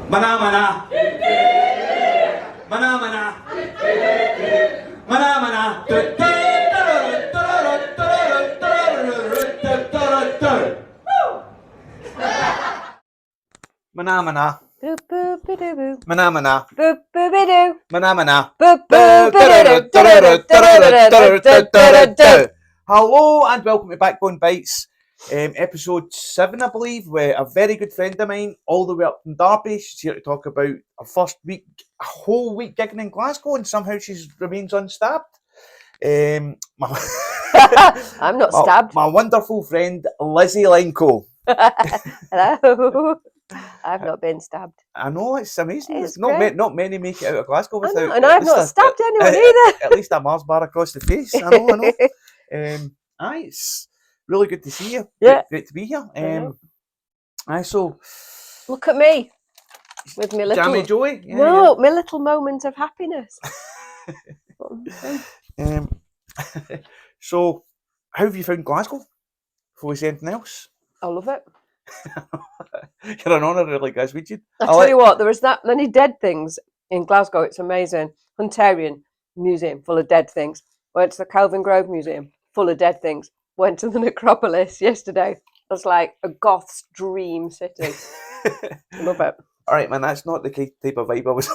Mana mana. Mana mana. Mana mana. Mana mana. Boop boop bidoo boo. Mana mana. Boop boop bidoo. Mana mana. Boop boop bidoo. Hello and welcome to Backbone Bites, episode 7, I believe, with a very good friend of mine, all the way up from Derby. She's here to talk about her first week, a whole week gigging in Glasgow, and somehow she remains unstabbed. I'm not stabbed. My wonderful friend, Lizzy Lenco. Hello. I've not been stabbed. I know, it's amazing. It's not many make it out of Glasgow without. And I've not stabbed anyone either. At least a Mars bar across the face. I know. It's really good to see you. Yeah. Great to be here. So look at me with my little Jammy Joey. my little moment of happiness. So, how have you found Glasgow? Before we say anything else, I love it. you're an honorary Glaswegian. I tell you what, there is that many dead things in Glasgow. It's amazing. Hunterian Museum full of dead things. Went to the Kelvin Grove Museum full of dead things. Went to the Necropolis yesterday. It's like a goth's dream city. Love it. All right, man. That's not the type of vibe I was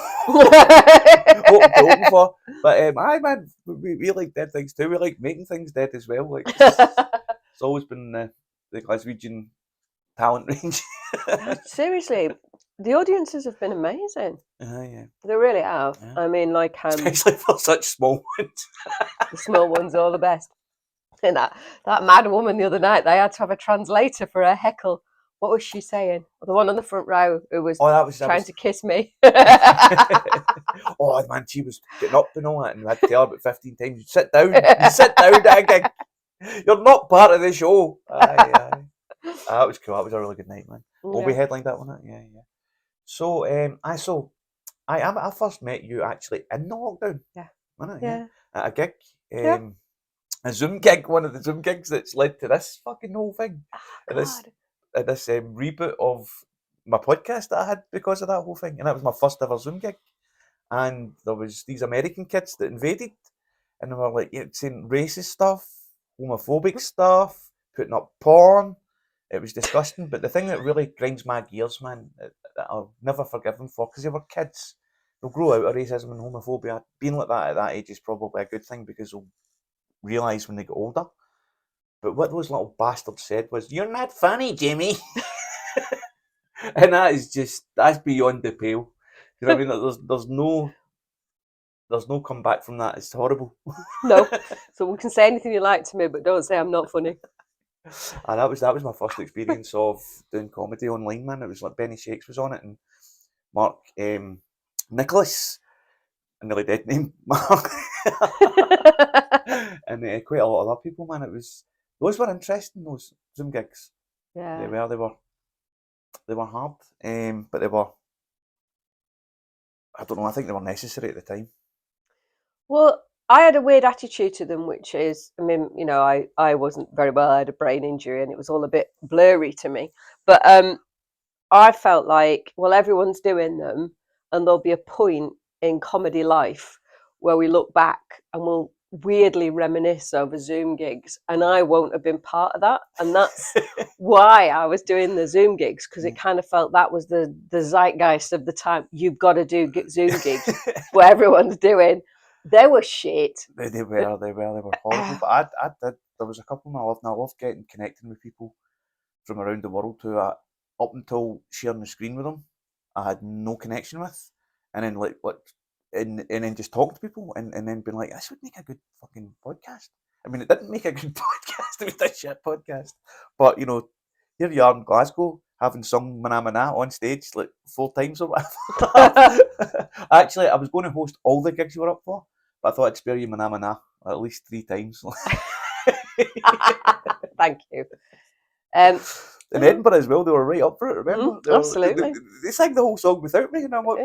hoping for. But man, we like dead things too. We like making things dead as well. Like it's always been the Glaswegian talent range. Seriously, the audiences have been amazing. Yeah. They really have. Yeah. I mean, like Especially for such small ones. the small ones are the best. And that mad woman the other night, they had to have a translator for her heckle. What was she saying? The one on the front row who was trying to kiss me. Oh man, she was getting up and all that, and I had to tell her about 15 times, you sit down at a gig. You're not part of the show. Aye. That was cool. That was a really good night, man. Lobe headlined that one. Yeah. So, I first met you actually in the lockdown. Yeah. Wasn't it? Yeah. At a gig. A Zoom gig, one of the Zoom gigs that's led to this fucking whole thing. This reboot of my podcast that I had because of that whole thing. And that was my first ever Zoom gig. And there was these American kids that invaded, and they were like saying racist stuff, homophobic stuff, putting up porn. It was disgusting. But the thing that really grinds my gears, man, that I'll never forgive them for, because they were kids. They'll grow out of racism and homophobia. Being like that at that age is probably a good thing, because they'll realise when they get older. But what those little bastards said was, "You're not funny, Jimmy." And that's beyond the pale. You know what I mean? There's no comeback from that. It's horrible. No. So we can say anything you like to me, but don't say I'm not funny. And that was my first experience of doing comedy online, man. It was like Benny Shakes was on it, and Mark Nicholas, a nearly dead name, Mark, and quite a lot of other people, man. Those were interesting, those Zoom gigs. Yeah. They were hard, but they were, I don't know, I think they were necessary at the time. Well, I had a weird attitude to them, which is, I mean, you know, I wasn't very well. I had a brain injury and it was all a bit blurry to me. But I felt like, well, everyone's doing them, and there'll be a point in comedy life where we look back and we'll weirdly reminisce over Zoom gigs, and I won't have been part of that. And that's why I was doing the Zoom gigs, because it kind of felt that was the zeitgeist of the time. You've got to do Zoom gigs where everyone's doing. They were shit. They were horrible. But I did. There was a couple I loved, and I loved connecting with people from around the world who, up until sharing the screen with them, I had no connection with, and then and then just talk to people, and then being like, this would make a good fucking podcast. I mean, it didn't make a good podcast. It was a shit podcast. But you know, here you are in Glasgow, having sung Mana Mana on stage like 4 times or whatever. Actually, I was going to host all the gigs you were up for, but I thought I'd spare you Mana Mana at least 3 times. Thank you. In Edinburgh as well, they were right up for it, remember? Absolutely. They sang the whole song without me, and I'm like,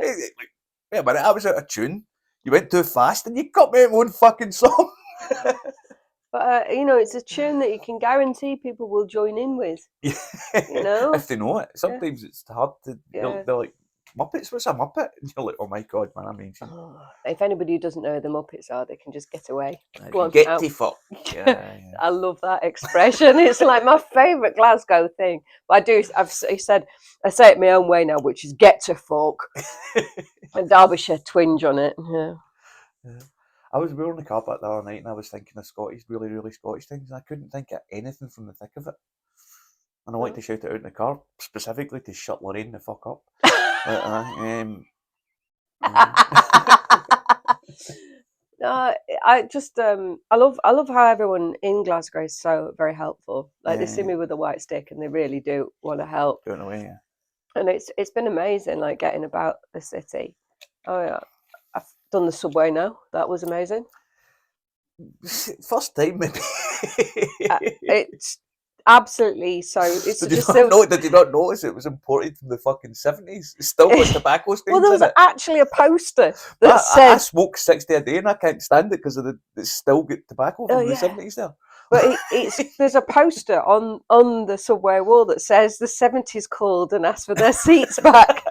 wait a minute, I was out of tune. You went too fast and you cut me out my own fucking song. But, you know, it's a tune that you can guarantee people will join in with. You know? If they know it. Sometimes it's hard to, they're like Muppets, what's a Muppet? And you're like, oh my God, man, I'm ancient. If anybody who doesn't know who the Muppets are, they can just get away. Go on, get to fuck. Yeah. I love that expression. It's like my favourite Glasgow thing. But I say it my own way now, which is get to fuck. And Derbyshire twinge on it. Yeah. We were on the car park the other night and I was thinking of Scottish, really, really Scottish things, and I couldn't think of anything from the thick of it. And I wanted to shout it out in the car, specifically to shut Lorraine the fuck up. No, I just I love how everyone in Glasgow is so very helpful. Like they see me with a white stick and they really do want to help. Going away, yeah. And it's been amazing, like getting about the city. Oh yeah, I've done the subway now. That was amazing. First time, maybe. It's absolutely so. It's did you not notice it was imported from the fucking 70s? It's still got tobacco stains. Well, there was actually a poster that said, I smoke 60 a day and I can't stand it because it's still got tobacco from the 70s there. But there's a poster on the subway wall that says the 70s called and asked for their seats back.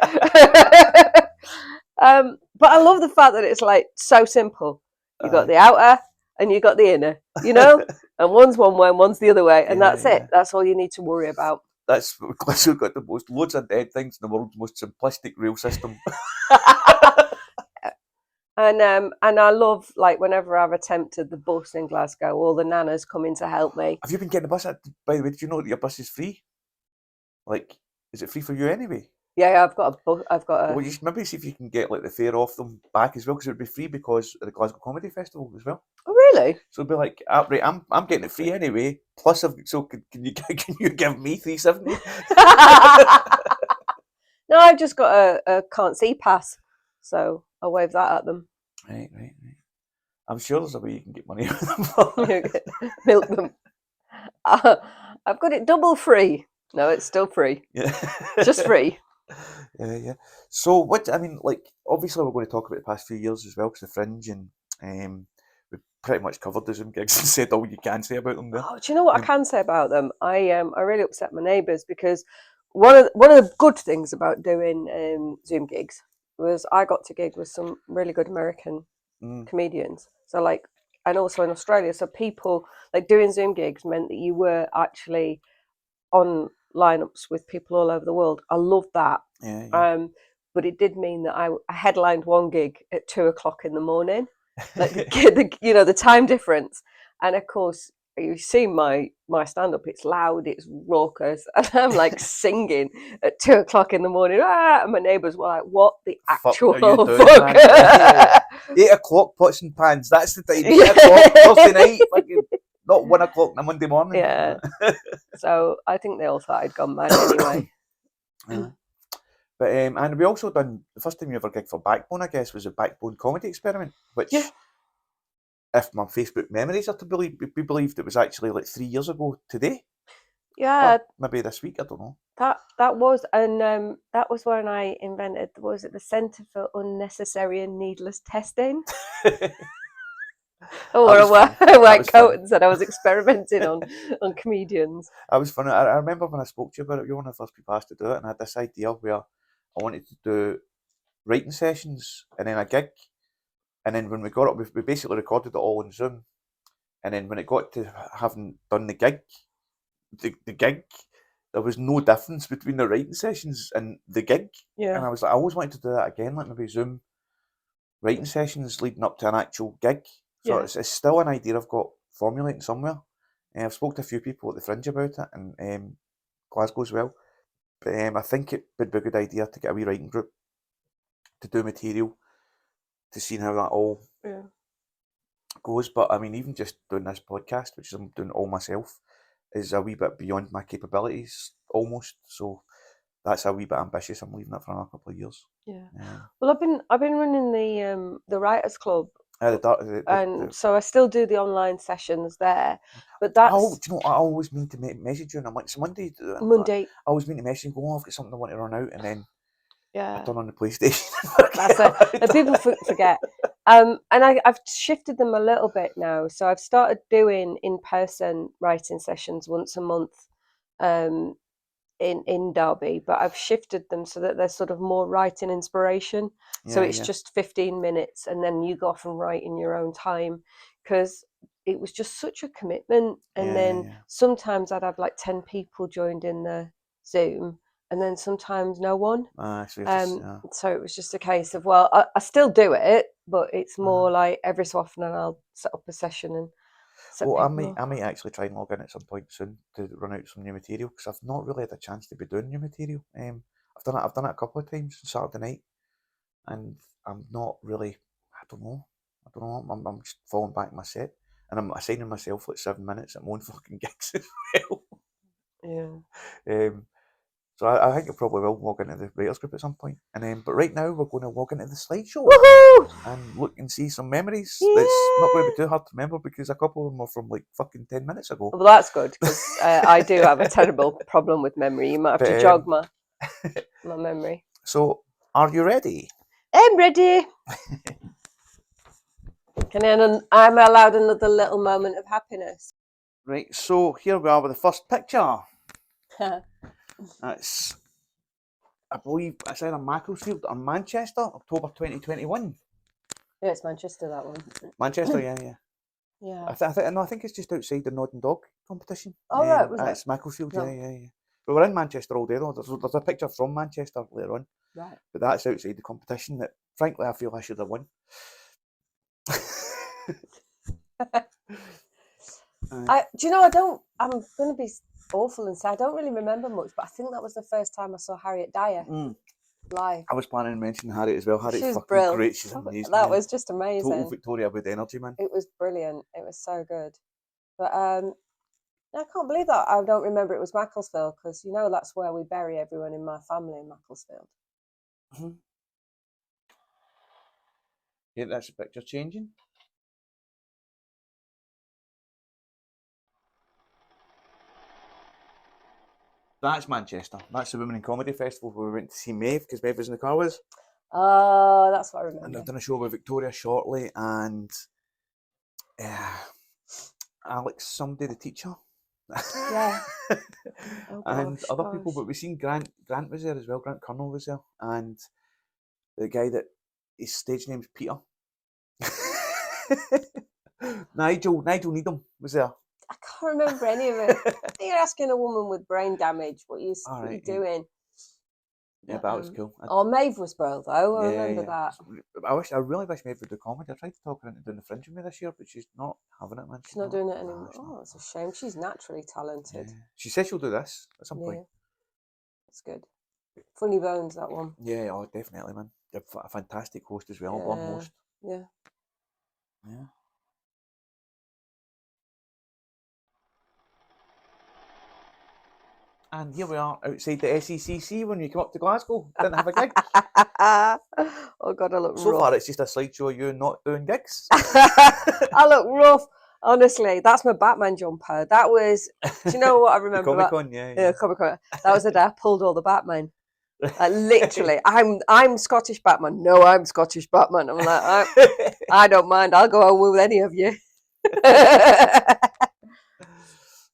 But I love the fact that it's like so simple. You got the outer and you got the inner, you know, and one's one way and one's the other way, and that's it. That's all you need to worry about. That's Glasgow got the most loads of dead things in the world's most simplistic rail system. And I love, like, whenever I've attempted the bus in Glasgow, all the nanas come in to help me. Have you been getting the bus? By the way, did you know that your bus is free? Like, is it free for you anyway? Yeah, I've got a bus. Well, you should maybe see if you can get like the fare off them back as well, because it would be free because of the Glasgow Comedy Festival as well. Oh, really? So it'd be like, right, I'm getting it free anyway. Plus, can you give me $3.70? No, I've just got a can't see pass, so I'll wave that at them. Right. I'm sure there's a way you can get money out of them. Milk them. I've got it double free. No, it's still free. Yeah, just free. Yeah. So obviously we're going to talk about the past few years as well, because the Fringe, and we've pretty much covered the Zoom gigs and said all you can say about them there. Oh, do you know what I can say about them? I really upset my neighbours, because one of the good things about doing Zoom gigs was I got to gig with some really good American comedians. So and also in Australia. So people, like, doing Zoom gigs meant that you were actually on lineups with people all over the world. I loved that. Yeah. But it did mean that I headlined one gig at 2:00 in the morning, like the time difference. And of course, you see my stand-up, it's loud, it's raucous, and I'm like singing at 2:00 in the morning. And my neighbours were like, what the actual fuck? 8 o'clock, pots and pans, that's the time. 8 o'clock, Thursday night, fucking, not 1 o'clock on a Monday morning. Yeah. So I think they all thought I'd gone mad anyway. But and we also done, the first time you ever gigged for Backbone, I guess, was a Backbone comedy experiment, which, if my Facebook memories are to be believed, it was actually like 3 years ago today. Yeah. Or maybe this week, I don't know. That was, and that was when I invented, was it the Centre for Unnecessary and Needless Testing? I wore a white coat and said I was experimenting on comedians. That was funny. I remember when I spoke to you about it, you were one of the first people asked to do it, and I had this idea where I wanted to do writing sessions and then a gig. And then when we got up, we basically recorded it all on Zoom. And then when it got to having done the gig, there was no difference between the writing sessions and the gig. Yeah. And I was like, I always wanted to do that again, like maybe Zoom writing sessions leading up to an actual gig. So it's still an idea I've got formulating somewhere. I've spoken to a few people at the Fringe about it, and Glasgow as well. But I think it would be a good idea to get a wee writing group to do material, to see how that all goes. But I mean, even just doing this podcast, which I'm doing all myself, is a wee bit beyond my capabilities almost. So that's a wee bit ambitious. I'm leaving it for another couple of years. Yeah. Well, I've been running the Writers Club. And so I still do the online sessions there, but that's. Oh, do you know? I always mean to message you, and I'm like, it's Monday. Monday. I always mean to message you, go, I've got something I want to run out, and then I turn on the PlayStation. That's it. And people forget. And I've shifted them a little bit now. So I've started doing in-person writing sessions once a month, in Derby, but I've shifted them so that they're sort of more writing inspiration. So it's just 15 minutes, and then you go off and write in your own time, because it was just such a commitment. And then sometimes I'd have like 10 people joined in the Zoom, and then sometimes no one. So it was just a case of, well, I still do it, but it's more like every so often, and I'll set up a session and. Well, I might actually try and log in at some point soon to run out some new material, because I've not really had a chance to be doing new material. I've done it a couple of times on Saturday night, and I'm not really. I don't know. I'm just falling back in my set, and I'm assigning myself like 7 minutes at my own fucking gigs as well. Yeah. So I think I probably will log into the writers group at some point. And but right now we're going to log into the slideshow. Woohoo! And look and see some memories. That's not going to be too hard to remember, because a couple of them are from like fucking 10 minutes ago. Well, that's good, because I do have a terrible problem with memory. You might have to jog my memory. So, are you ready? I'm ready. I'm allowed another little moment of happiness. Right, so here we are with the first picture. That's, I believe, it's either Macclesfield or Manchester, October 2021. Yeah, it's Manchester, that one. Manchester, yeah. Yeah. I think it's just outside the Nod and Dog competition. Oh, right, was it? It's Macclesfield, yeah. But we're in Manchester all day, though. There's a picture from Manchester later on. Right. But that's outside the competition that, frankly, I feel I should have won. Do you know, I'm going to be awful and say I don't really remember much, but I think that was the first time I saw Harriet Dyer live. I was planning to mention Harriet as well. Harriet's fucking brilliant. Great. She's amazing. That was just amazing. Total Victoria with energy, man. It was brilliant. It was so good. But I can't believe that I don't remember it was Macclesfield, because you know that's where we bury everyone in my family, in Macclesfield. Mm-hmm. Yeah, that's the picture changing. That's Manchester. That's the Women in Comedy Festival where we went to see Maeve, because Maeve was in the car with us. Oh, that's what I remember. And I've done a show with Victoria shortly, and Alex, somebody, the teacher. Yeah. And other people, but we've seen Grant was there as well. Grant Colonel was there, and the guy that his stage name's Peter. Nigel Needham was there. I can't remember any of it. I think you're asking a woman with brain damage what you're doing. Yeah, but that was cool. Maeve was brilliant though. I remember that. I really wish Maeve would do comedy. I tried to talk her into doing the Fringe with me this year, but she's not having it, man. She's not doing it anymore. Oh, it's a shame. She's naturally talented. Yeah. She says she'll do this at some point. That's good. Funny Bones, that one. Yeah, oh, definitely, man. They're a fantastic host as well, blonde host. Yeah. And here we are outside the SECC when we come up to Glasgow. Didn't have a gig. Oh God, I look rough. So far, it's just a slideshow of you not doing gigs. I look rough. Honestly, that's my Batman jumper. That was, do you know what I remember? Comic-Con, yeah. Comic-Con. That was the day I pulled all the Batman. Literally, I'm Scottish Batman. No, I'm Scottish Batman. I'm like, I don't mind. I'll go home with any of you.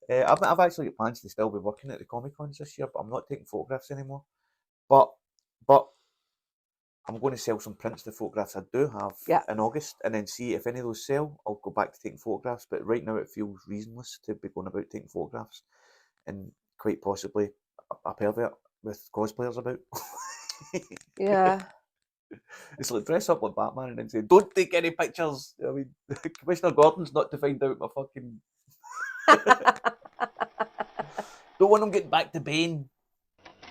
I've actually got plans to still be working at the Comic Cons this year, but I'm not taking photographs anymore. But I'm going to sell some prints of the photographs I do have in August, and then see if any of those sell. I'll go back to taking photographs. But right now, it feels reasonless to be going about taking photographs, and quite possibly a pervert with cosplayers about. Yeah. It's like dress up like Batman and then say, "Don't take any pictures." I mean, Commissioner Gordon's not to find out my fucking. Don't want them getting back to Bane.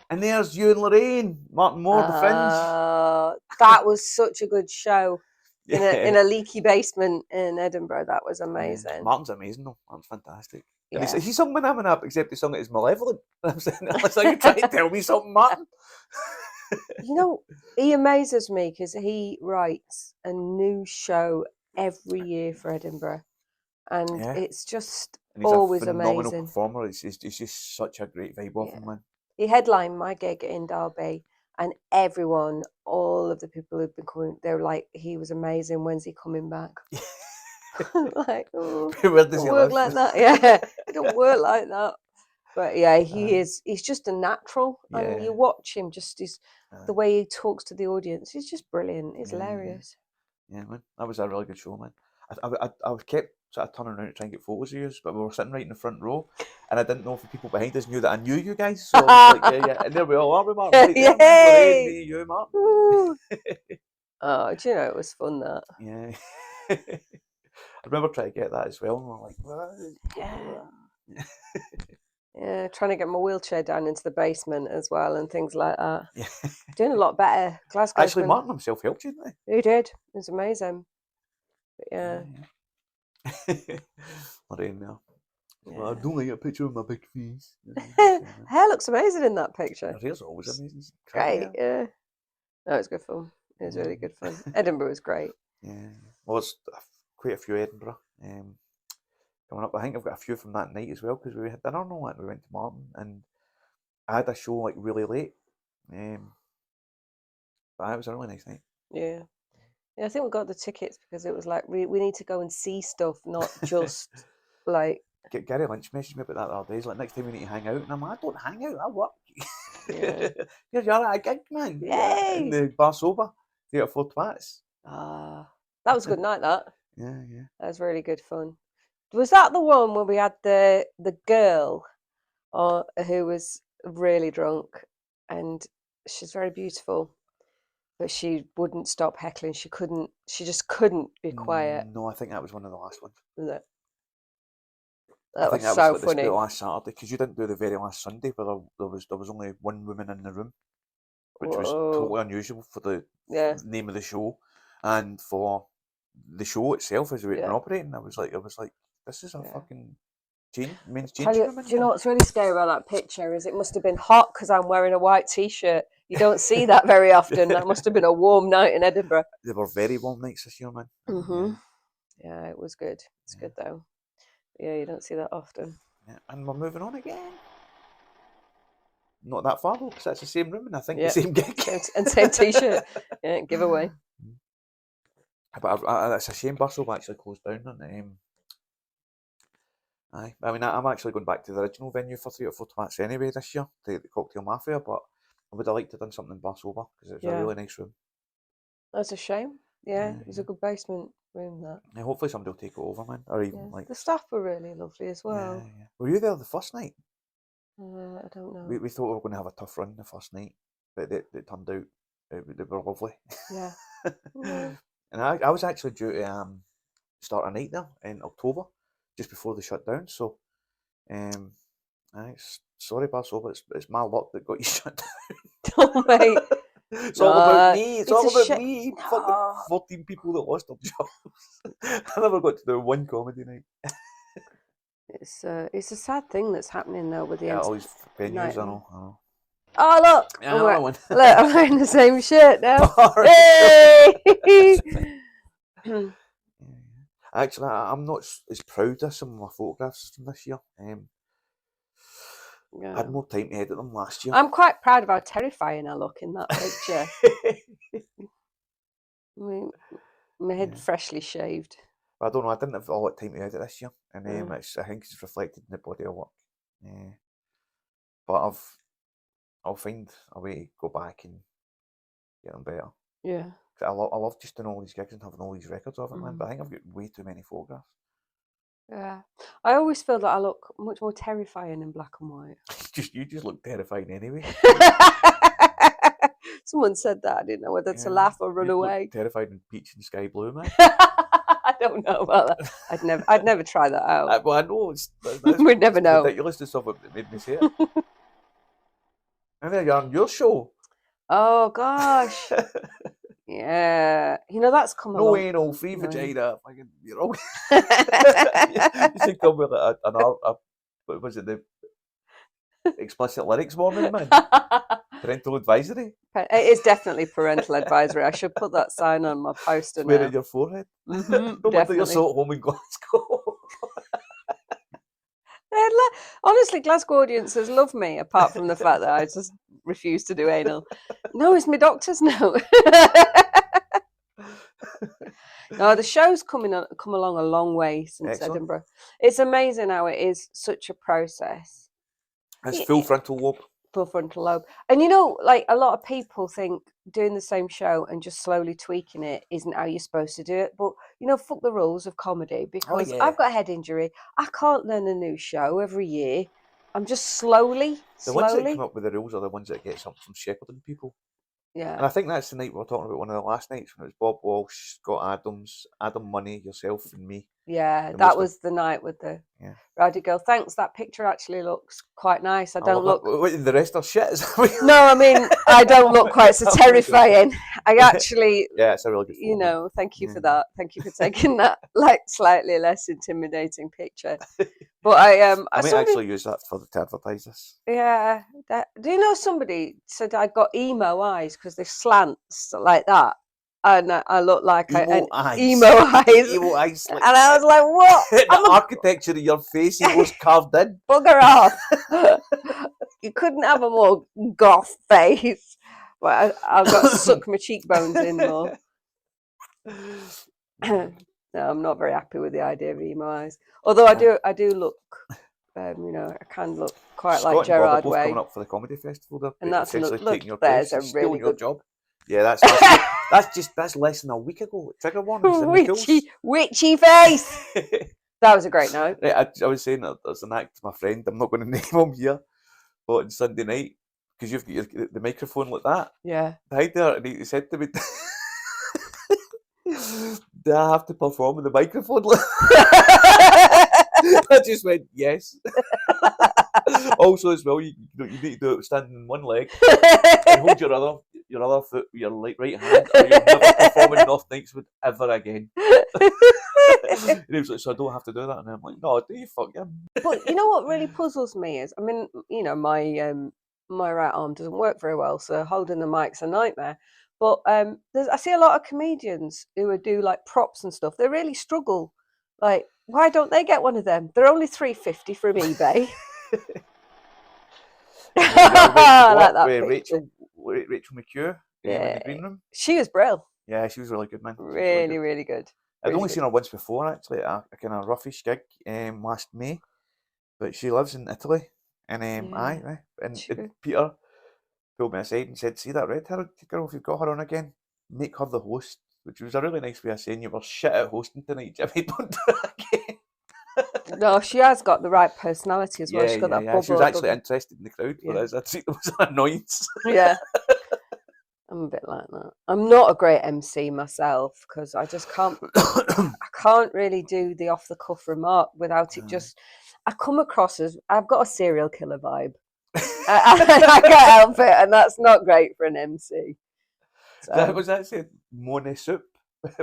And there's you and Lorraine, Martin Moore, the Fringe. That was such a good show. In a leaky basement in Edinburgh. That was amazing. Yeah. Martin's amazing though. Martin's fantastic. And he sung when I'm in up, except he sung it as Malevolent. And I'm saying, unless you trying to tell me something, Martin. You know, he amazes me because he writes a new show every year for Edinburgh. And it's just always amazing. He's a phenomenal performer. It's just such a great vibe off him, man. He headlined my gig in Derby, and everyone, all of the people who've been coming, they were like, he was amazing. When's he coming back? Like, where does he work live? like that? Yeah, it don't work like that. But yeah, he's just a natural, and you watch him, just the way he talks to the audience, he's just brilliant. It's hilarious. Yeah, man, that was a really good show, man. I was kept sort of turning around to try and get photos of you, but we were sitting right in the front row, and I didn't know if the people behind us knew that I knew you guys. So I was like, yeah, and there we all are, we Martin, right there, man. Me, you, Martin. Oh, do you know, it was fun, that. Yeah. I remember trying to get that as well, and we're like, what? Yeah, trying to get my wheelchair down into the basement as well, and things like that. Yeah. Doing a lot better. Glasgow. Actually, Martin himself helped you, didn't he? He did. It was amazing. But yeah. Lorraine there. Well, I don't like a picture of my big face. Hair looks amazing in that picture. Her hair's always amazing. Great, yeah. No, it's good fun. It was really good fun. Edinburgh was great. Yeah. Well, it's quite a few Edinburgh coming up. I think I've got a few from that night as well, because we had dinner and all that. We went to Martin, and I had a show like really late. But it was a really nice night. Yeah. Yeah, I think we got the tickets because it was like, we need to go and see stuff, not just like... Gary Lynch messaged me about that the other day. He's like, next time we need to hang out. And I'm like, I don't hang out, I work. Yeah. You're at a gig, man. Yay! In the Bar Sober, Theatre for Twats. Ah, that was a good night, that. Yeah. That was really good fun. Was that the one where we had the girl who was really drunk, and she's very beautiful, but she wouldn't stop heckling. She just couldn't be quiet. No, I think that was one of the last ones. Was it? I think was that so was funny. The last Saturday, because you didn't do the very last Sunday, but there was only one woman in the room, which was totally unusual for the name of the show, and for the show itself as it was operating. I was like, this is a fucking men's changing room. Do you know what's really scary about that picture is it must have been hot because I'm wearing a white t-shirt. You don't see that very often. That must have been a warm night in Edinburgh. They were very warm nights this year, man. Mm-hmm. Yeah, it was good. It's good though. Yeah, you don't see that often. Yeah, and we're moving on again. Not that far though, because that's the same room and I think the same gig. And same t-shirt. Yeah, giveaway. But it's a shame Bustle actually closed down. And, I mean, I'm actually going back to the original venue for 3 or 4 Twats anyway this year, the Cocktail Mafia, but I would have liked to have done something in Barsover because it's a really nice room. That's a shame. Yeah, it was a good basement room, that. Yeah, hopefully somebody will take it over, man. Or even like the staff were really lovely as well. Yeah. Were you there the first night? I don't know. We thought we were going to have a tough run the first night, but it turned out they were lovely. Yeah. And I was actually due to start a night there in October, just before they shut down. So, sorry, Barsover, it's my luck that got you shut down. Oh, mate. It's all about me. It's all about me. Fucking 14 people that lost their jobs. I never got to do one comedy night. It's a sad thing that's happening though with the all these venues. I know. Oh look! Yeah, look, I'm wearing the same shirt now. Actually, I'm not as proud of some of my photographs from this year. I had more time to edit them last year. I'm quite proud of how terrifying I look in that picture. My head freshly shaved. But I don't know, I didn't have all that time to edit this year. And I think it's reflected in the body of work. But I'll find a way to go back and get them better. Yeah. I love just doing all these gigs and having all these records of it, man. But I think I've got way too many photographs. Yeah. I always feel that I look much more terrifying in black and white. You just look terrifying anyway. Someone said that. I didn't know whether to laugh or run away. Terrified in peach and sky blue, man. I don't know about that. I'd never try that out. Well, I know we'd never know. Ridiculous to stuff that made me say it. And there you are on your show. Oh gosh. Yeah, that's come along. No anal, free vagina. Fucking, you should come with what was it, the explicit lyrics warning, man? Parental advisory. It is definitely parental advisory. I should put that sign on my poster now. Wear it on your forehead. No wonder you're so at home in Glasgow. Honestly, Glasgow audiences love me, apart from the fact that I just refuse to do anal. No, it's my doctor's note. No, the show's come along a long way since Edinburgh. It's amazing how it is such a process It's full frontal lobe. Full frontal lobe. And you know, like a lot of people think doing the same show and just slowly tweaking it isn't how you're supposed to do it. But you know, fuck the rules of comedy, because I've got a head injury. I can't learn a new show every year. I'm just slowly. The ones that come up with the rules are the ones that get something from shepherding people. Yeah. And I think that's the night we were talking about, one of the last nights, when it was Bob Walsh, Scott Adams, Adam Money, yourself and me. Yeah, that was the night with the Rowdy Girl. Thanks, that picture actually looks quite nice. I don't look... What, the rest are shit? No, I mean, I don't look quite so terrifying. I actually... Yeah, it's a really good photo. You know, thank you for that. Thank you for taking that, like, slightly less intimidating picture. But I might actually use that to advertise this. Yeah. Do you know somebody said I got emo eyes because they slants like that? And I look like emo eyes. Emo eyes. Emo eyes. Like, and I was like, what? The architecture of your face was carved in. Bugger off. You couldn't have a more goth face. But I've got to suck my cheekbones in more. No, I'm not very happy with the idea of emo eyes. Although I do look, you know, I can look quite Scott like Gerard Way. Coming up for the comedy festival, and that's taking your there's place, a really good job. Yeah, that's less than a week ago. Trigger warnings. Witchy face. That was a great note. Right, I was saying that there's an act, my friend, I'm not going to name him here, but on Sunday night, because you've got the microphone like that. Yeah. Behind there, and he said to me, do I have to perform with the microphone? I just went, yes. Also, as well, you need to do it standing on one leg and hold your other foot with your right hand, or you'll never perform in North Knightswood ever again. And he was like, so I don't have to do that? And I'm like, no, do you fuck him? But you know what really puzzles me is, I mean, you know, my right arm doesn't work very well, so holding the mic's a nightmare. But I see a lot of comedians who do like props and stuff. They really struggle. Like, why don't they get one of them? They're only $3.50 from eBay. I like that Rachel McHugh in the green room. She was brilliant. Yeah, she was really good, man. Really, really good. I'd only seen her once before, actually, at a kind of roughish gig last May. But she lives in Italy. And and Peter pulled me aside and said, see that red-haired girl, if you've got her on again, make her the host. Which was a really nice way of saying you were shit at hosting tonight, Jimmy. Don't do it again. No, she has got the right personality as well. She's got that bubble. She was actually interested in the crowd, whereas I think it was an annoyance. Yeah. I'm a bit like that. I'm not a great MC myself because I just can't. I can't really do the off the cuff remark without it just. I come across as I've got a serial killer vibe. I can't help it, and that's not great for an MC. So. That was actually Money Soup.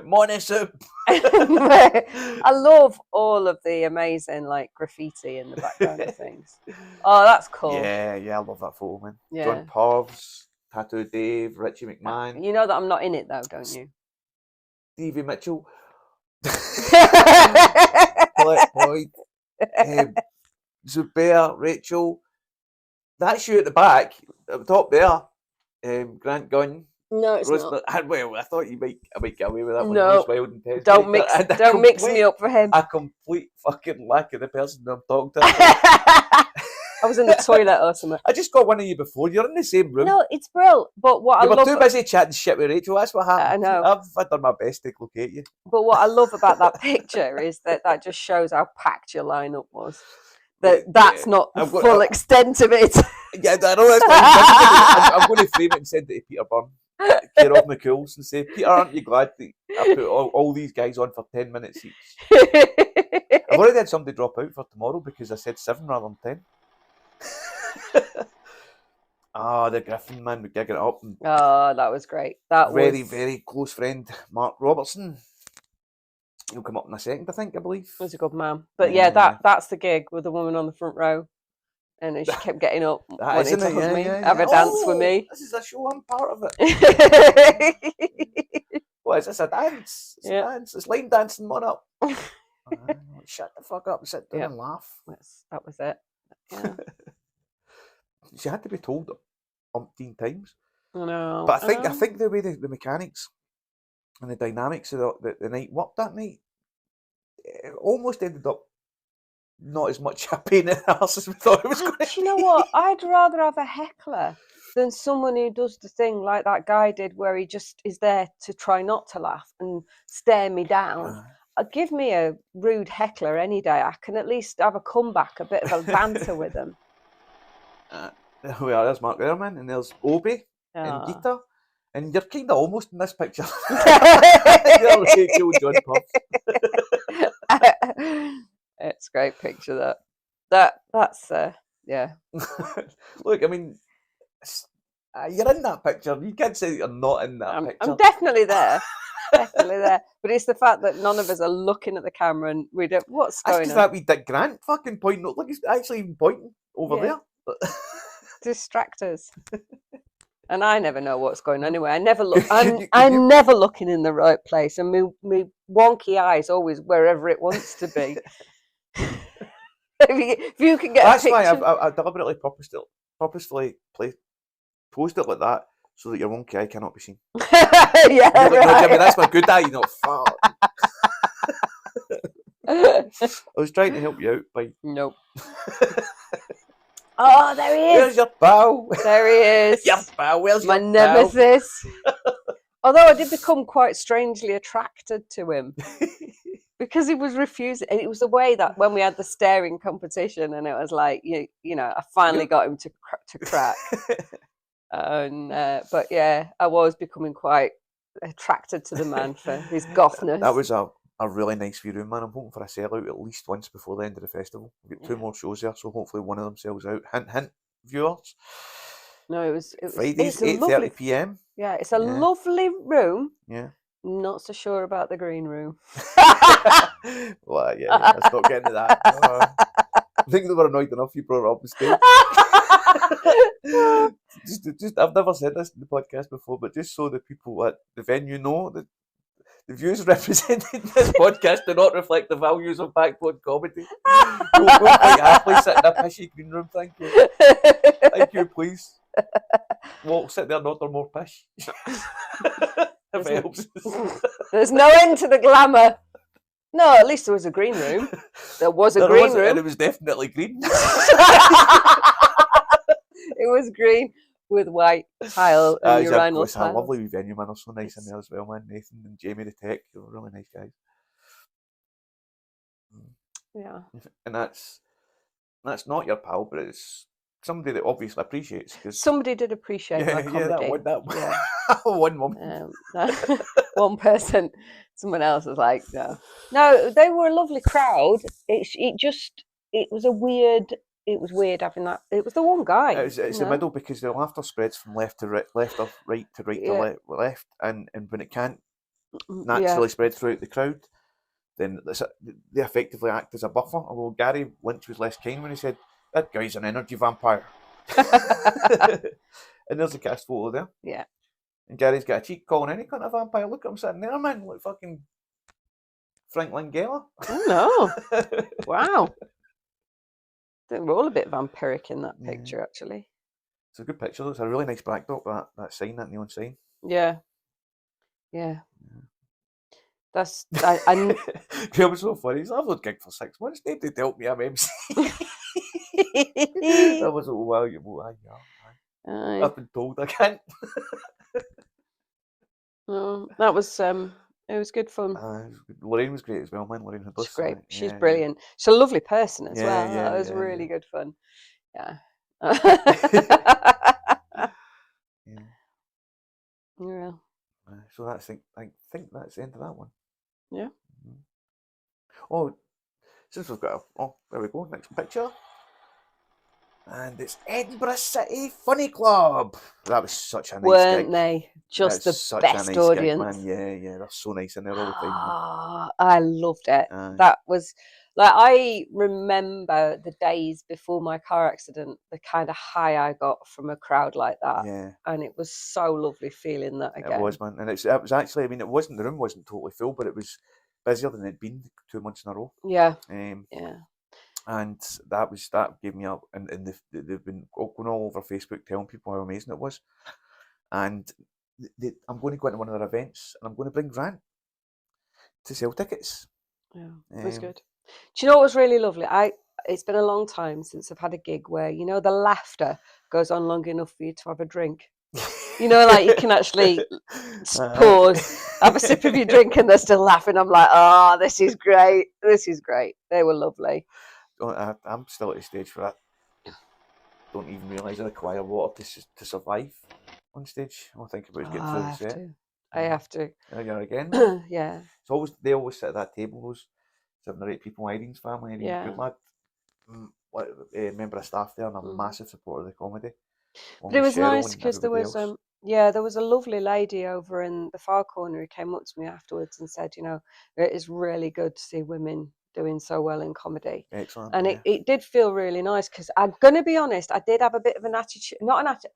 Money Soup. I love all of the amazing like graffiti in the background of things. Oh, that's cool. Yeah, I love that photo, man. Yeah. John Parves, Tattoo Dave, Richie McMahon. You know that I'm not in it though, don't you? Stevie Mitchell. Black Boyd. Zubair, Rachel. That's you at the back, at the top there. Grant Gunn. No, it's not. Well, I thought I might get away with that one. No, Wild don't mix me up for him. A complete fucking lack of the person I'm talking to. I was in the toilet or something. I just got one of you before. You're in the same room. No, it's brilliant. But what you I love... were too busy chatting shit with Rachel. That's what happened. I know. I've done my best to locate you. But what I love about that picture is that just shows how packed your lineup was. That's not the full extent of it. Yeah, I know. That's why I'm going to frame it and send it to Peter Byrne. Care of McCool's and say, Peter, aren't you glad that I put all these guys on for 10 minutes each? I've already had somebody drop out for tomorrow because I said 7 rather than 10. The Griffin man, we're gigging it up. Oh, that was great. That was very close friend, Mark Robertson. He'll come up in a second, I believe. He was a good man. But that's the gig with the woman on the front row. And she kept getting up, wanting to hug me, have a dance with me. This is a show, I'm part of it. What is this, a dance? It's a dance. It's line dancing, man up. Shut the fuck up and sit down and laugh. That was it. Yeah. She had to be told umpteen times. I know. But I think the way the mechanics and the dynamics of the night worked that night, it almost ended up not as much a pain in the arse as we thought it was going to be. Do you know what? I'd rather have a heckler than someone who does the thing like that guy did, where he just is there to try not to laugh and stare me down. Give me a rude heckler any day. I can at least have a comeback, a bit of a banter with them. There we are. There's Mark Ehrman, and there's Obi and Gita. And you're kind of almost in this picture. You're really cool, John Puffs. It's a great picture. That's yeah. Look, I mean, you're in that picture. You can't say that you're not in that picture. I'm definitely there. Definitely there. But it's the fact that none of us are looking at the camera and we don't. What's going on? That's that wee Dick Grant fucking pointing. Look, he's actually even pointing over there. Distractors. And I never know what's going on anyway. I never look. I'm never looking in the right place, and my wonky eyes always wherever it wants to be. if you can get that's a picture... why I deliberately purposefully posed it like that, so that your wonky eye cannot be seen. Yeah, like, right. No, Jimmy, that's my good eye. You know, fuck. I was trying to help you out by nope. Oh, there he is. Where's your pal? There he is. Your pal, where's my your nemesis? Although I did become quite strangely attracted to him because he was refusing. And it was the way that when we had the staring competition, and it was like, you know, I finally got him to crack. And but yeah, I was becoming quite attracted to the man for his gothness. That was a really nice view room, man. I'm hoping for a sellout at least once before the end of the festival. We've got 2 more shows there, so hopefully one of them sells out. Hint, hint, viewers. No, it was Fridays, 8:30 p.m. Yeah, it's a lovely room. Yeah. Not so sure about the green room. Well, yeah, let's not get into that. I think they were annoyed enough you brought it up on stage. just, I've never said this in the podcast before, but just so the people at the venue know that the views represented in this podcast do not reflect the values of Backbone Comedy. We'll quite happily sit in a pishy green room, thank you. Thank you, please. We'll sit there and order more pish. If it helps. There's no end to the glamour. No, at least there was a green room. There was a green room. And it was definitely green. It was green with white tile and urinal It's a lovely venue, man. They're so nice in there as well, man. Nathan and Jamie the tech, they were really nice guys. Yeah. And that's not your pal, but it's somebody that obviously appreciates. Cause somebody did appreciate my comedy. That one woman. One person. Someone else was like, no, they were a lovely crowd. It was weird having that. It was the one guy. It's the middle, because the laughter spreads from left to right, left of right to right to left, and when it can't naturally spread throughout the crowd, then they effectively act as a buffer. Although Gary Lynch was less kind when he said, "That guy's an energy vampire," and there's a cast photo there. Yeah. And Gary's got a cheek calling any kind of vampire. Look at him sitting there, man. Like fucking Frank Langella. Oh no! Wow. I think we're all a bit vampiric in that picture, actually. It's a good picture. It's a really nice backdrop, that sign, that neon sign. Yeah. That's I It was so funny. He's, I've not gigged for 6 months. Nobody help me, I'm MC. That was I've been told I can't. That was it was good fun. Lorraine was great as well, man. Lorraine She's great. She's brilliant. She's a lovely person as well. That was really good fun. Yeah. Yeah. So I think that's the end of that one. Yeah. Oh, since we've got there we go. Next picture. And it's Edinburgh City Funny Club. That was such a nice Weren't gig. they? Just the such best a nice audience. Gig, man. Yeah, they're so nice in there all the time. I loved it. That was like, I remember the days before my car accident, the kind of high I got from a crowd like that. Yeah. And it was so lovely feeling that again. It was, man. And it was actually, I mean, the room wasn't totally full, but it was busier than it'd been 2 months in a row. Yeah. Yeah. And that gave me up, and they've been going all over Facebook telling people how amazing it was. And I'm going to go into one of their events, and I'm going to bring Grant to sell tickets. Yeah, it was good. Do you know what was really lovely? it's been a long time since I've had a gig where, you know, the laughter goes on long enough for you to have a drink. You know, like you can actually pause, have a sip of your drink, and they're still laughing. I'm like, oh, this is great. This is great. They were lovely. I'm still at a stage where I don't even realise I require water to survive on stage. All I think about is getting through the set. I have to. There again. Yeah. They always sit at that table, those 7 or 8 people, Irene's family, Irene's Yeah. good lad. Member of staff there, and I'm a massive supporter of the comedy. But it was nice because there was there was a lovely lady over in the far corner who came up to me afterwards and said, you know, it is really good to see women doing so well in comedy. Excellent. And it did feel really nice because I'm going to be honest, I did have a bit of an attitude, not an attitude.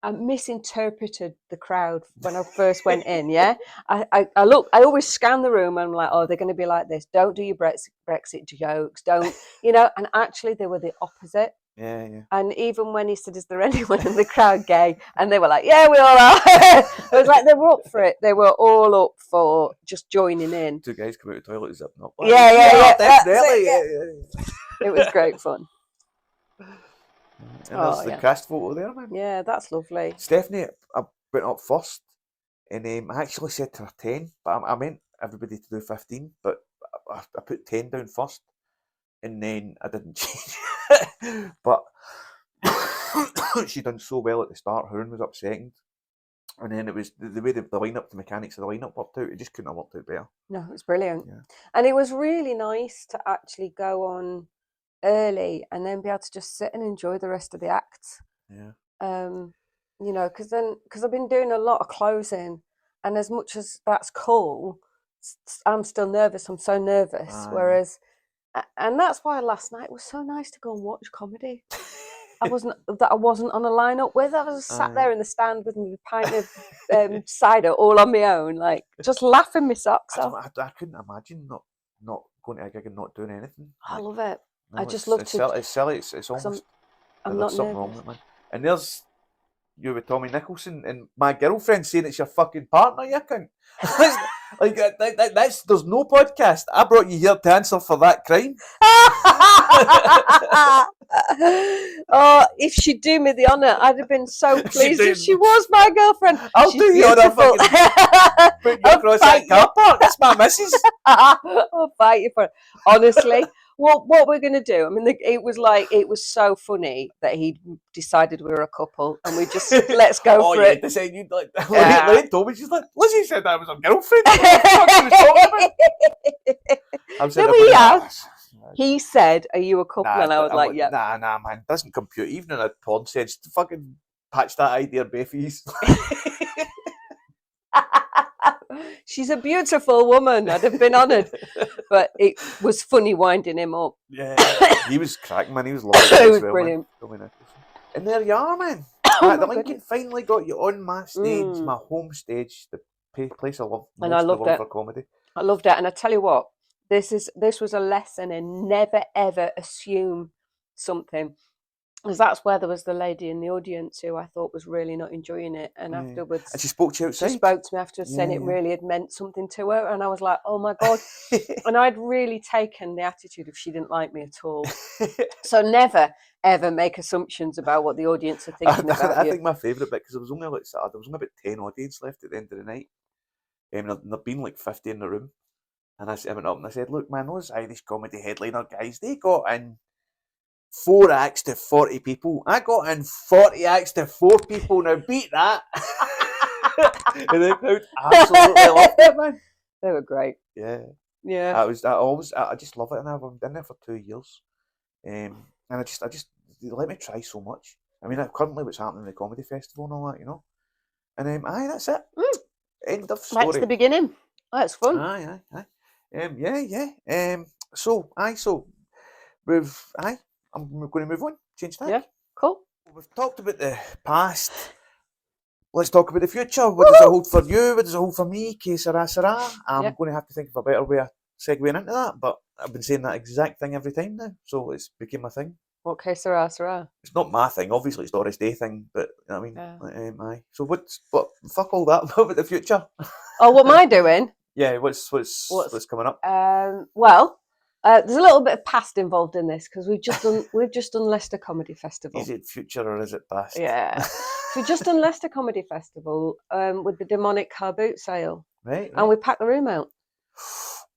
I misinterpreted the crowd when I first went in. Yeah, I always scan the room and I'm like, oh, they're going to be like this. Don't do your Brexit jokes. Don't, you know. And actually, they were the opposite. Yeah, yeah. And even when he said, "Is there anyone in the crowd gay?" and they were like, "Yeah, we all are." It was like they were up for it. They were all up for just joining in. 2 guys come out of the toilet, zipping up. Yeah. Definitely. It was great fun. And there's the cast photo there, man. Yeah, that's lovely. Stephanie, I went up first, and I actually said to her 10, but I meant everybody to do 15, but I put 10 down first, and then I didn't change it. But she done so well at the start. Horan was up second, and then it was the way the lineup, the mechanics of the lineup worked out. It just couldn't have worked out better. No, it was brilliant. Yeah. And it was really nice to actually go on early and then be able to just sit and enjoy the rest of the acts. Yeah. You know, because I've been doing a lot of closing, and as much as that's cool, I'm still nervous. I'm so nervous. Whereas, and that's why last night was so nice to go and watch comedy. I wasn't on a lineup with. I was sat there in the stand with my pint of cider all on my own, like just laughing my socks off. I couldn't imagine not going to a gig and not doing anything. I love it. No, I just love to. It's silly. It's almost. I'm not something nervous. wrong with it, man. And there's you with Tommy Nicholson and my girlfriend saying it's your fucking partner, you cunt. Like there's no podcast. I brought you here to answer for that crime. Oh, if she'd do me the honour, I'd have been so pleased if she was my girlfriend. She's do the honour fucking put you across that car park. That's my missus. I'll fight you for it. Honestly. What we're going to do, I mean, it was so funny that he decided we were a couple and we just, let's go for it. They say you'd like, Lynn told me, she's like, Lizzy said I was a girlfriend. What He said, are you a couple? And I was like, yeah. Nah, man, doesn't compute. Even in a porn sense, fucking patch that idea, Befies. She's a beautiful woman. I'd have been honoured. But it was funny winding him up. Yeah, he was cracking, man. He was lovely. It was brilliant. And there you are, man. The Lincoln finally got you on my stage, my home stage, the place I love most and I loved it for comedy. I loved it. And I tell you what, this was a lesson in never, ever assume something. Because that's where there was the lady in the audience who I thought was really not enjoying it. And afterwards... And she spoke to you outside? She spoke to me afterwards saying it really had meant something to her. And I was like, oh my God. And I'd really taken the attitude of she didn't like me at all. So never, ever make assumptions about what the audience are thinking about you. I think my favourite bit, because there was only about 10 audience left at the end of the night. And there'd been like 50 in the room. And I went up and I said, look, man, those Irish comedy headliner guys, they got in 4 acts to 40 people. I got in 40 acts to 4 people. Now beat that. And the crowd absolutely loved it, man. They were great. Yeah. Yeah. I just love it, and I've been in there for 2 years. And I just they let me try so much. I mean, currently what's happening in the comedy festival and all that, you know. And that's it. End of story. That's the beginning. Oh, it's fun. Aye. I'm going to move on. Change that. Yeah, cool. We've talked about the past. Let's talk about the future. What does it hold for you? What does it hold for me? Que sera, sera. I'm going to have to think of a better way of segueing into that, but I've been saying that exact thing every time now, so it's became a thing. What que sera, sera? It's not my thing, obviously it's Doris Day thing, but you know what I mean? Aye. So fuck all that about the future. Oh, what am I doing? Yeah, what's coming up? Well, There's a little bit of past involved in this because we've just done Leicester Comedy Festival. Is it future or is it past? Yeah. So we've just done Leicester Comedy Festival with the demonic car boot sale. Right. And we packed the room out.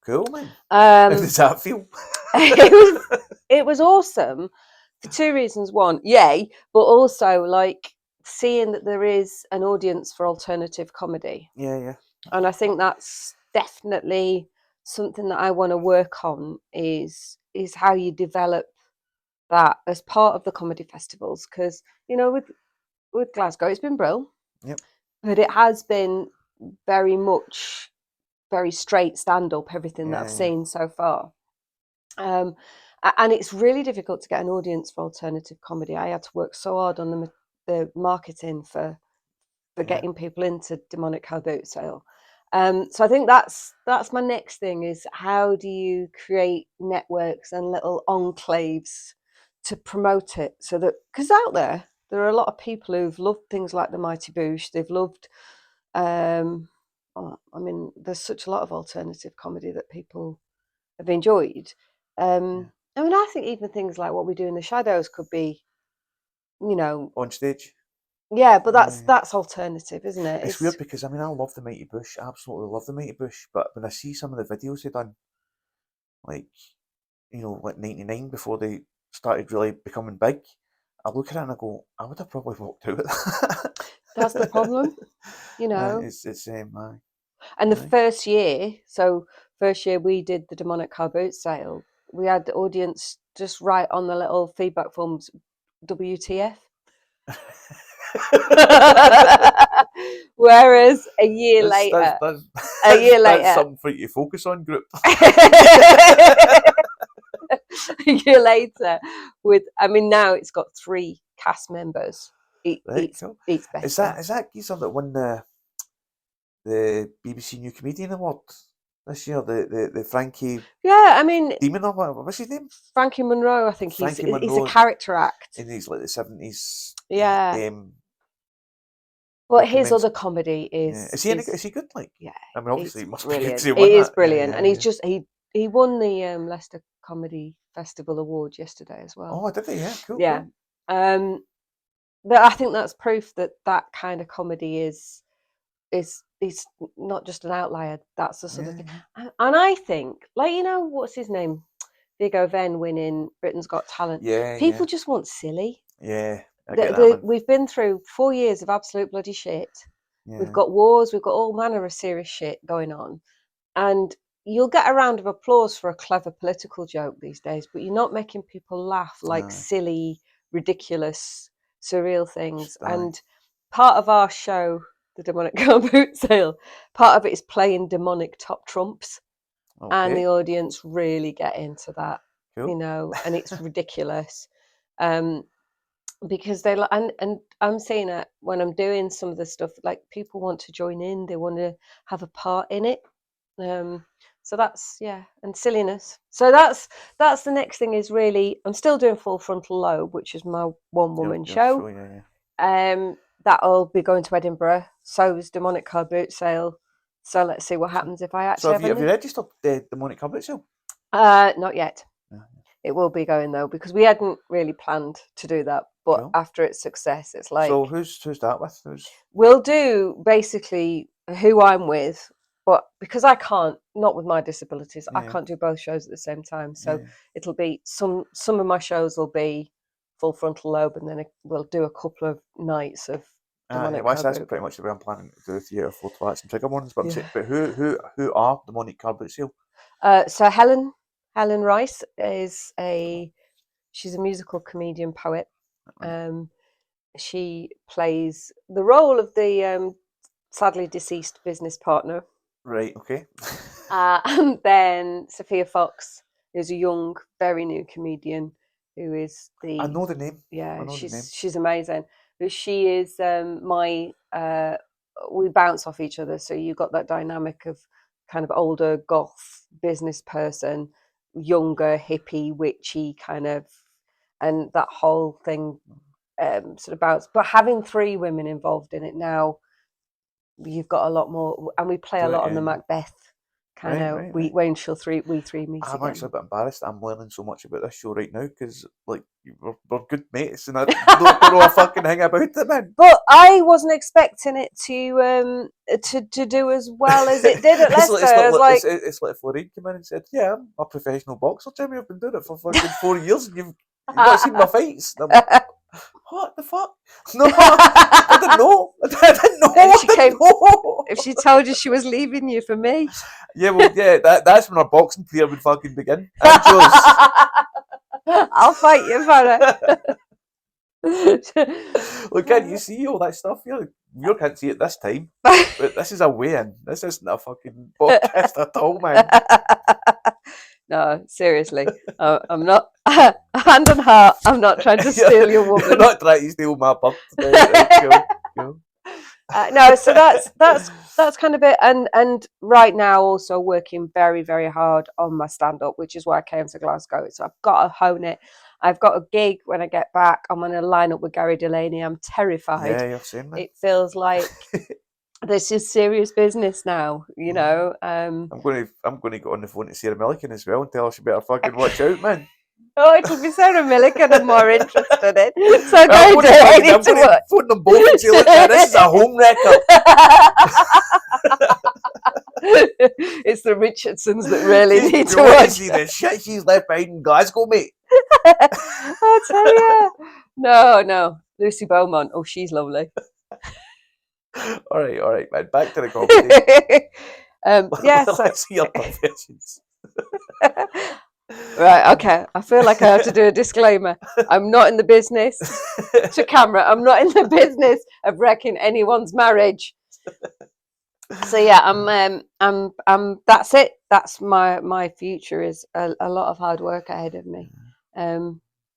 Cool, man. How does that feel? It was awesome for two reasons. One, yay, but also like seeing that there is an audience for alternative comedy. Yeah. And I think that's definitely something that I want to work on is how you develop that as part of the comedy festivals. Because, you know, with Glasgow, it's been brilliant. Yep. But it has been very much very straight stand-up, everything that I've seen so far. And it's really difficult to get an audience for alternative comedy. I had to work so hard on the marketing for getting people into demonic car boot sale. So I think that's my next thing is how do you create networks and little enclaves to promote it so that, because out there are a lot of people who've loved things like the Mighty Boosh. They've loved I mean, there's such a lot of alternative comedy that people have enjoyed. I mean, I think even things like what we do in the shadows could be, you know, on stage. Yeah, but that's alternative, isn't it? It's weird because I mean I love the Mighty Boosh, absolutely love the Mighty Boosh, but when I see some of the videos they've done, like like '99 before they started really becoming big, I look at it and I go, I would have probably walked out of that. That's the problem, you know. It's And the first year we did the demonic car boot sale, we had the audience just write on the little feedback forms, WTF. Whereas a year later, that's something for you to focus on, group. A year later, now it's got 3 cast members. It's cool. better. Is that geezer that won the BBC New Comedian Award this year? The Frankie. Yeah, I mean. Demon or what's his name? Frankie Monroe, I think he's a character act. In these like the 70s. Yeah. Well, his other comedy is. Yeah. Is he good? Like, yeah, I mean, obviously, he must be brilliant. It is brilliant, and he won the Leicester Comedy Festival Award yesterday as well. Oh, did he? Yeah, cool. Yeah, cool. But I think that's proof that kind of comedy is not just an outlier. That's the sort of thing. And I think, like, what's his name, Viggo Venn winning Britain's Got Talent. Yeah, people just want silly. Yeah. We've been through 4 years of absolute bloody shit. Yeah. We've got wars, we've got all manner of serious shit going on. And you'll get a round of applause for a clever political joke these days, but you're not making people laugh like silly, ridiculous, surreal things. And part of our show, the Demonic Car Boot Sale, part of it is playing demonic top trumps. Okay. And the audience really get into that, cool. And it's ridiculous. Because they and I'm seeing it when I'm doing some of the stuff, like people want to join in, they want to have a part in it. So that's and silliness. So that's the next thing is really I'm still doing Full Frontal Lobe, which is my one-woman show. Sure, yeah. That'll be going to Edinburgh. So is Demonic Car Boot Sale. So let's see what happens if I actually. So have you registered the Demonic Car Boot Sale? Not yet. It will be going though because we hadn't really planned to do that. But cool. After its success, it's like. So who's that with? We'll do basically who I'm with, but because I can't, not with my disabilities, I can't do both shows at the same time. So it'll be some of my shows will be Full Frontal Lobe, and then we'll do a couple of nights of. That's pretty much the way I'm planning to do theatre, full flats and trigger ones. But but who are Demonic Car Boot Sale? So Helen Rice is she's a musical comedian poet. She plays the role of the sadly deceased business partner. Right. Okay. And then Sophia Fox is a young, very new comedian who is the. I know the name. Yeah, she's amazing. But she is we bounce off each other, so you got that dynamic of kind of older goth business person, younger hippie witchy kind of. And that whole thing sort of bounce. But having 3 women involved in it now, you've got a lot more. And we play a lot on the Macbeth kind of when shall we three meet I'm again. actually a bit embarrassed. I'm learning so much about this show right now because, like, we're good mates, and I don't know a fucking thing about it, man. But I wasn't expecting it to do as well as it did at Leicester. It's like Florine came in and said, "Yeah, I'm a professional boxer, Jimmy. I've been doing it for fucking 4 years, and you've not seen my fights." And I'm like, what the fuck? No, I didn't know. I didn't know. If she told you she was leaving you for me. Yeah, well, yeah, that's when our boxing career would fucking begin. And yours. I'll fight you for it. Well, can't you see all that stuff? You can't see it this time. But this is a weigh-in. This isn't a fucking podcast at all, man. No, seriously. I'm not, hand on heart, I'm not trying to steal your woman. You're not trying to steal my butt today. Cool. No, so that's kind of it. And right now also working very, very hard on my stand-up, which is why I came to Glasgow. So I've got to hone it. I've got a gig when I get back. I'm going to line up with Gary Delaney. I'm terrified. Yeah, you've seen that. It feels like this is serious business now, you know. I'm going to go on the phone to Sarah Millican as well and tell her she better fucking watch out, man. Oh, it'll be Sarah Millican I'm more interested in. So I'm going to phone them both and say, look, man, this is a home record. It's the Richardsons that really need to watch. See the shit she's left behind in Glasgow, mate. I tell you. No. Lucy Beaumont. Oh, she's lovely. All right, man. Back to the comedy. Yes. Let's see your confessions. Right, okay. I feel like I have to do a disclaimer. I'm not in the business to camera. I'm not in the business of wrecking anyone's marriage. So yeah, I'm that's it. That's my future is a lot of hard work ahead of me.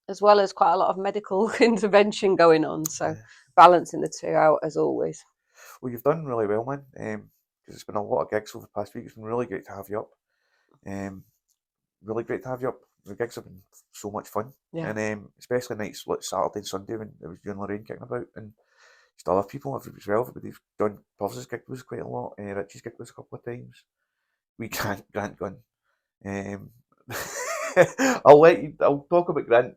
As well as quite a lot of medical intervention going on. So balancing the two out as always. Well, you've done really well, man. Because it's been a lot of gigs over the past week. It's been really great to have you up. Really great to have you up. The gigs have been so much fun. Yeah. And especially nights like Saturday and Sunday when it was you and Lorraine kicking about and just other people as well. Everybody's done. Puffs' gig was quite a lot. Richie's gig was a couple of times. We can't Grant Gunn. I'll talk about Grant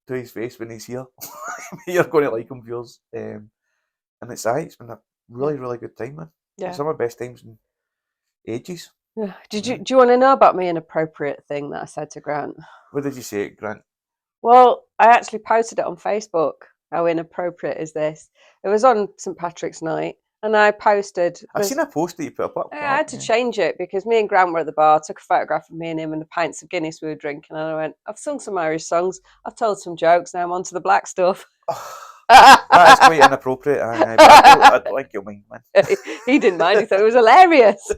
to his face when he's here. You're going to like him, viewers. And it's been a really, really good time, man. Yeah. Some of my best times in ages. Yeah. Do you want to know about my inappropriate thing that I said to Grant? What did you say, Grant? Well, I actually posted it on Facebook. How inappropriate is this? It was on St. Patrick's night, and I posted. I've seen a post that you put up. I had to change it because me and Grant were at the bar, took a photograph of me and him and the pints of Guinness we were drinking, and I went, I've sung some Irish songs, I've told some jokes, now I'm on to the black stuff. That is quite inappropriate. I don't think you'll mind, man. He didn't mind, he thought it was hilarious.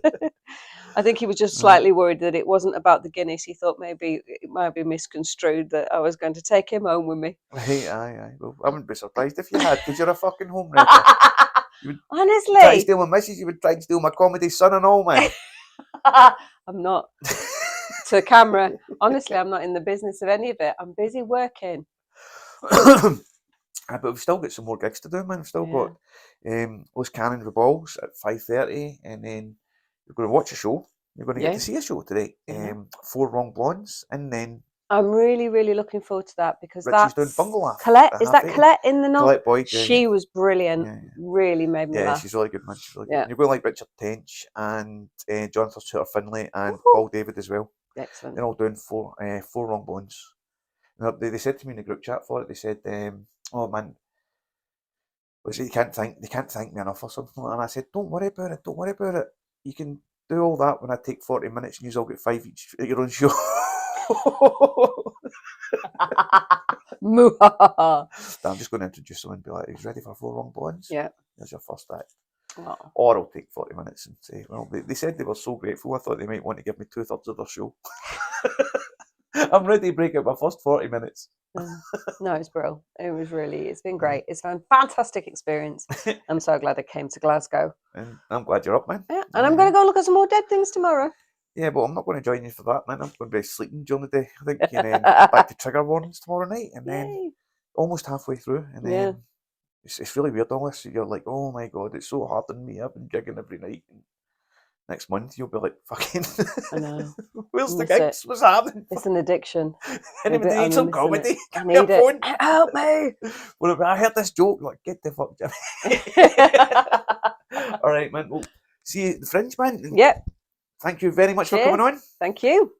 I think he was just slightly worried that it wasn't about the Guinness. He thought maybe it might be misconstrued that I was going to take him home with me. Aye. Well, I wouldn't be surprised if you had, because you're a fucking homewrecker. Honestly. Try to steal my missus, you would try to steal my comedy son and all, man. I'm not. To camera. Honestly, I'm not in the business of any of it. I'm busy working. But we've still got some more gigs to do, man. We've still got Los Cannons with Balls at 5:30, and then you're going to watch a show. You're going to get to see a show today. 4 Wrong Blondes, and then I'm really, really looking forward to that because Richie's doing Bungle Laugh. Colette, is that Colette in the novel? Colette Boyd. She was brilliant. Yeah. Really made me laugh. Yeah, she's really good, man. She's really good. You're going to like Richard Tench and Jonathan Stewart Finlay and Paul David as well. Excellent. They're all doing 4 Wrong Blondes. They said to me in the group chat for it. They said, "Oh man, they can't thank me enough or something." And I said, "Don't worry about it. Don't worry about it. You can do all that when I take 40 minutes and you all get 5 each at your own show." I'm just going to introduce someone and be like, "Are you ready for 4 Wrong Blondes? Yeah. There's your first act." Oh. Or I'll take 40 minutes and say, well, they said they were so grateful. I thought they might want to give me 2/3 of their show. I'm ready to break out my first 40 minutes. No, it's brilliant. It's been great. It's been a fantastic experience. I'm so glad I came to Glasgow. And I'm glad you're up, man. Yeah, and I'm going to go look at some more dead things tomorrow. Yeah, but I'm not going to join you for that, man. I'm going to be sleeping during the day. I think, and then back to trigger warnings tomorrow night, and then almost halfway through, and then it's really weird all this. You're like, oh my god, it's so hard on me. I've been gigging every night. next month, you'll be like, fucking, I know. where's the That's it. gigs? What's happening? It's an addiction. Anybody I'm need some missing comedy? it. I Give me a need it. phone. Help me. Well, I heard this joke. Like, get the fuck, Jimmy. All right, man. Well, see you at the Fringe, man. Yep. Thank you very much for Cheers. coming on. Thank you.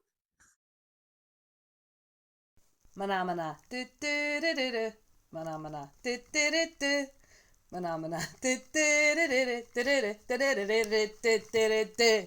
Mana mana do do do do do. Mana mana do do do do. Mana mana do do do do do do do do do do do do do.